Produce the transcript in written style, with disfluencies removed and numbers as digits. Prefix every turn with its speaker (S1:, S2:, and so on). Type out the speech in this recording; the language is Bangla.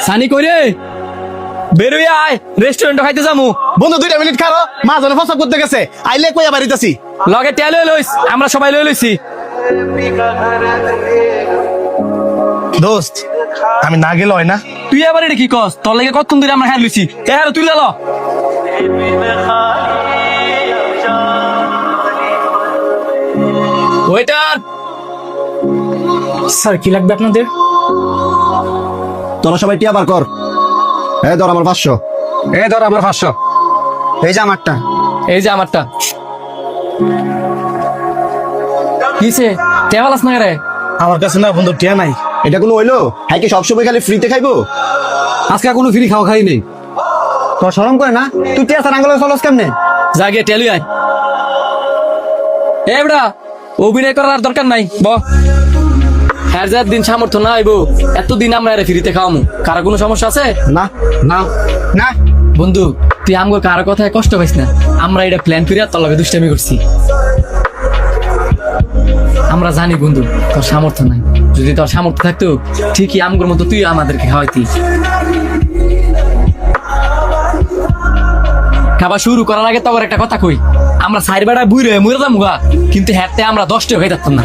S1: সানি কইরে বেরোই আয়, রেস্টুরেন্টে খাইতে যামু।
S2: বন্ধু 2 মিনিট খারো, মা জানে ফসা করতে গেছে, আইলে কইয়া বাড়িতেছি।
S1: লগে তেল লইস, আমরা সবাই লইছি।
S2: দোস্ত আমি না গেলে হয় না?
S1: তুই আবার এটা কি কস? তোর লাগে কতক্ষণ ধরে আমরা খাই লইছি। হ্যাঁ তুই ল ওয়েটার।
S3: স্যার কি লাগবে আপনাদের?
S4: তোরা সবাই টিয়া বার কর। ধর আমার 500।
S3: ধর আমার 500। এই যে আমারটা।
S1: এই যে আমারটা। কিসে টেবালাস না রে?
S2: আমার কাছে না বন্ধু টিয়া নাই।
S4: এটা কোনো হইলো? হ্যাঁ কি সবসময় খালি ফ্রিতে খাইবো?
S3: আজকে কোনো ফ্রি খাওয়া খাই নেই। তোর শরম করে না? তুই টিয়া ছাড়া আঙ্গুলে চলস কেমনে?
S1: জাগে টেলু আয়। এ বড়া, অভিনয় করার দরকার নাই, ব। হ্যাঁ যার দিন সামর্থ্য না আইবো, এতদিন আমরা এর ফ্রিতে খাওয়ামু। কারো কোনো সমস্যা আছে?
S4: না
S3: না না
S1: বন্ধু তুই আমগো কারো কথায় কষ্ট পাইস না। আমরা এটা প্ল্যান করিয়া তোর লগে দুষ্টামি করছি। আমরা জানি বন্ধু তোর সামর্থ্য নাই। যদি তোর সামর্থ্য থাকতো ঠিকই আমগোর মতো তুই আমাদেরকে খাওয়াইতি। খাবার শুরু করার আগে তোর একটা কথা কই, আমরা সাইড বেড়া বুড়ে মরে যাবো গা, কিন্তু হ্যাঁ আমরা 10 টাকা খাই থাকতাম না।